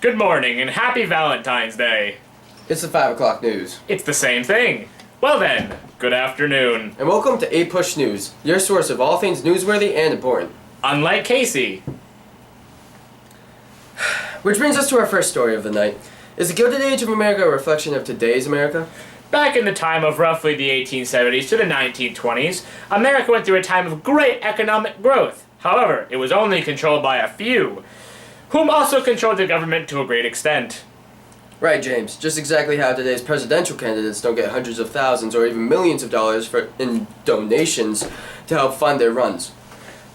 Good morning and happy Valentine's Day. It's the 5 o'clock news. It's the same thing. Well then, good afternoon. And welcome to 8 Push News, your source of all things newsworthy and important. Unlike Casey. Which brings us to our first story of the night. Is the Gilded Age of America a reflection of today's America? Back in the time of roughly the 1870s to the 1920s, America went through a time of great economic growth. However, it was only controlled by a few, whom also controlled the government to a great extent. Right, James. Just exactly how today's presidential candidates don't get hundreds of thousands or even millions of dollars in donations to help fund their runs.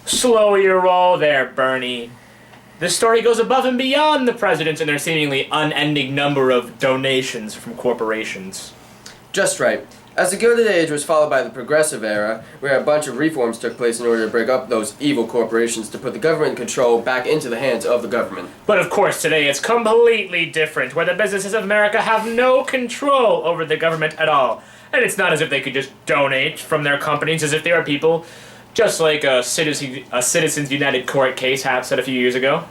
Slow your roll there, Bernie. This story goes above and beyond the presidents and their seemingly unending number of donations from corporations. Just right. As the Gilded Age was followed by the Progressive Era, where a bunch of reforms took place in order to break up those evil corporations to put the government control back into the hands of the government. But of course today it's completely different, where the businesses of America have no control over the government at all. And it's not as if they could just donate from their companies as if they were people, just like a Citizens United court case said a few years ago.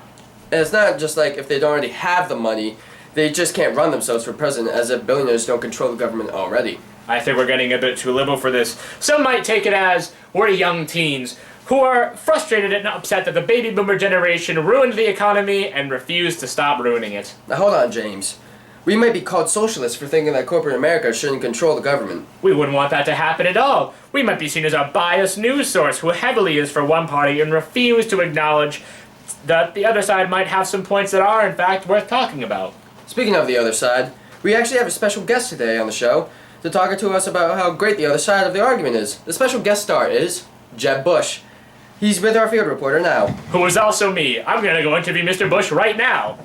And it's not just like if they don't already have the money, they just can't run themselves for president, as if billionaires don't control the government already. I think we're getting a bit too liberal for this. Some might take it as we're young teens who are frustrated and upset that the baby boomer generation ruined the economy and refused to stop ruining it. Now hold on, James. We might be called socialists for thinking that corporate America shouldn't control the government. We wouldn't want that to happen at all. We might be seen as a biased news source who heavily is for one party and refuse to acknowledge that the other side might have some points that are in fact worth talking about. Speaking of the other side, we actually have a special guest today on the show to talk to us about how great the other side of the argument is. The special guest star is Jeb Bush. He's with our field reporter now. Who is also me. I'm gonna go interview Mr. Bush right now.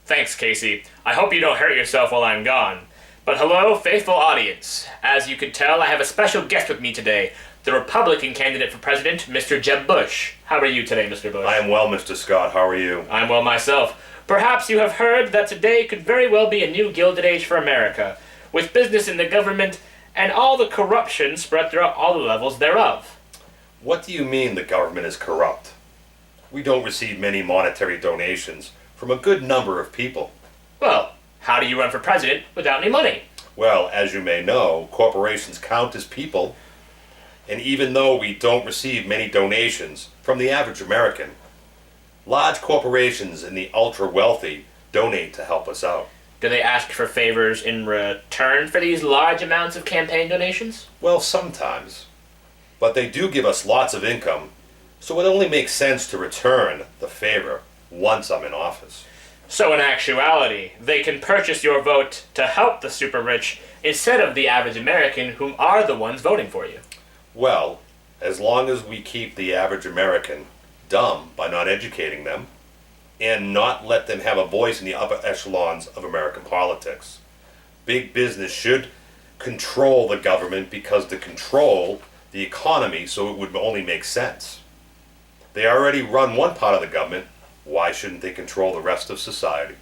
Thanks, Casey. I hope you don't hurt yourself while I'm gone. But hello, faithful audience. As you can tell, I have a special guest with me today, the Republican candidate for president, Mr. Jeb Bush. How are you today, Mr. Bush? I am well, Mr. Scott. How are you? I'm well myself. Perhaps you have heard that today could very well be a new Gilded Age for America, with business in the government and all the corruption spread throughout all the levels thereof. What do you mean the government is corrupt? We don't receive many monetary donations from a good number of people. Well, how do you run for president without any money? Well, as you may know, corporations count as people, and even though we don't receive many donations from the average American, large corporations and the ultra-wealthy donate to help us out. Do they ask for favors in return for these large amounts of campaign donations? Well, sometimes. But they do give us lots of income, so it only makes sense to return the favor once I'm in office. So in actuality, they can purchase your vote to help the super rich instead of the average American, whom are the ones voting for you. Well, as long as we keep the average American dumb by not educating them, and not let them have a voice in the upper echelons of American politics. Big business should control the government because to control the economy, so it would only make sense. They already run one part of the government, why shouldn't they control the rest of society?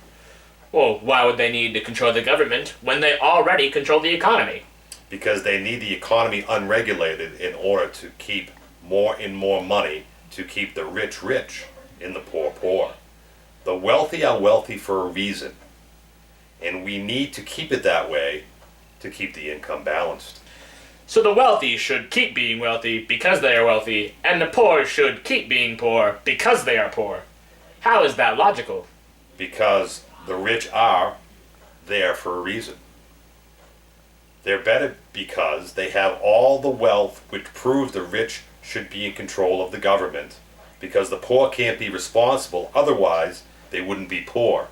Well, why would they need to control the government when they already control the economy? Because they need the economy unregulated in order to keep more and more money to keep the rich rich and the poor poor. The wealthy are wealthy for a reason, and we need to keep it that way to keep the income balanced. So the wealthy should keep being wealthy because they are wealthy, and the poor should keep being poor because they are poor. How is that logical? Because the rich are there for a reason. They're better because they have all the wealth which proves the rich should be in control of the government, because the poor can't be responsible, otherwise they wouldn't be poor.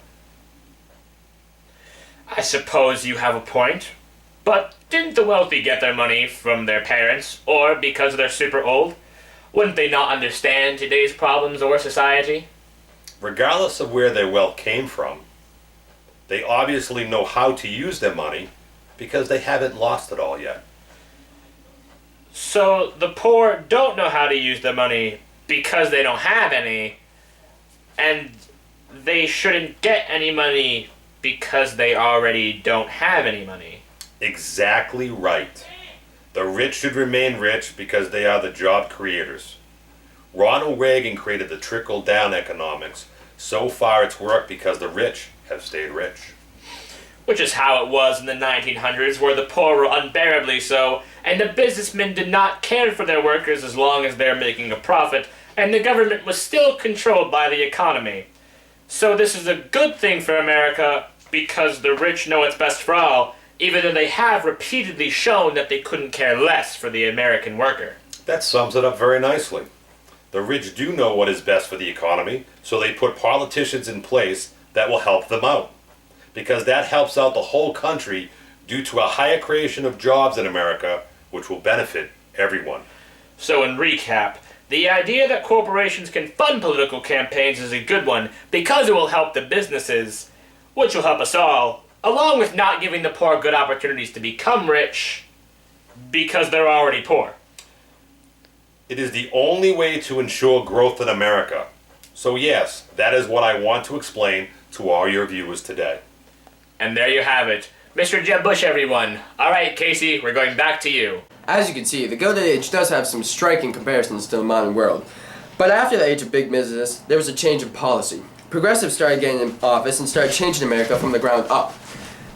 I suppose you have a point, but didn't the wealthy get their money from their parents, or because they're super old? Wouldn't they not understand today's problems or society? Regardless of where their wealth came from, they obviously know how to use their money because they haven't lost it all yet. So the poor don't know how to use their money because they don't have any, and they shouldn't get any money because they already don't have any money. Exactly right. The rich should remain rich because they are the job creators. Ronald Reagan created the trickle-down economics So far it's worked because the rich have stayed rich. Which is how it was in the 1900s, where the poor were unbearably so, and the businessmen did not care for their workers as long as they're making a profit, and the government was still controlled by the economy. So this is a good thing for America, because the rich know what's best for all, even though they have repeatedly shown that they couldn't care less for the American worker. That sums it up very nicely. The rich do know what is best for the economy, so they put politicians in place that will help them out. Because that helps out the whole country due to a higher creation of jobs in America, which will benefit everyone. So in recap, the idea that corporations can fund political campaigns is a good one because it will help the businesses, which will help us all, along with not giving the poor good opportunities to become rich because they're already poor. It is the only way to ensure growth in America. So yes, that is what I want to explain to all your viewers today. And there you have it. Mr. Jeb Bush, everyone. Alright, Casey, we're going back to you. As you can see, the Gilded Age does have some striking comparisons to the modern world. But after the age of big business, there was a change of policy. Progressives started getting in office and started changing America from the ground up.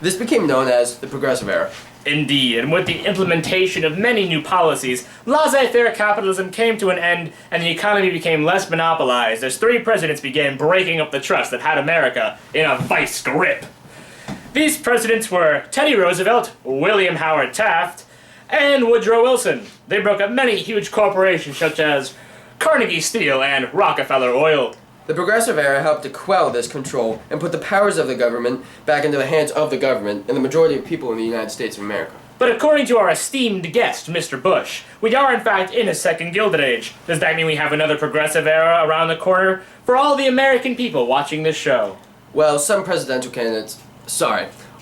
This became known as the Progressive Era. Indeed, and with the implementation of many new policies, laissez-faire capitalism came to an end and the economy became less monopolized as three presidents began breaking up the trust that had America in a vice grip. These presidents were Teddy Roosevelt, William Howard Taft, and Woodrow Wilson. They broke up many huge corporations such as Carnegie Steel and Rockefeller Oil. The Progressive Era helped to quell this control and put the powers of the government back into the hands of the government and the majority of people in the United States of America. But according to our esteemed guest, Mr. Bush, we are in fact in a second Gilded Age. Does that mean we have another progressive era around the corner for all the American people watching this show? Well,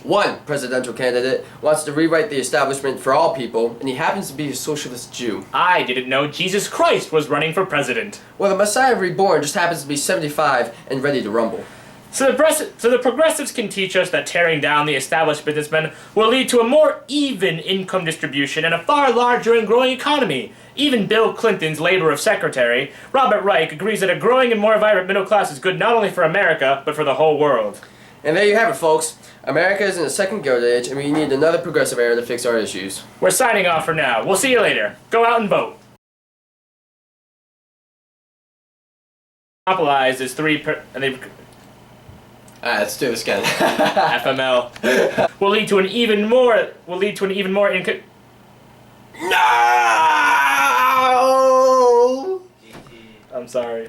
one presidential candidate wants to rewrite the establishment for all people, and he happens to be a socialist Jew. I didn't know Jesus Christ was running for president. Well, the Messiah reborn just happens to be 75 and ready to rumble. So the progressives can teach us that tearing down the established businessmen will lead to a more even income distribution and a far larger and growing economy. Even Bill Clinton's Labor of Secretary, Robert Reich, agrees that a growing and more vibrant middle class is good not only for America, but for the whole world. And there you have it, folks. America is in the second Gilded Age, and we need another progressive era to fix our issues. We're signing off for now. We'll see you later. Go out and vote. Monopolized is Let's do this again. FML will lead to an even more income. No! I'm sorry.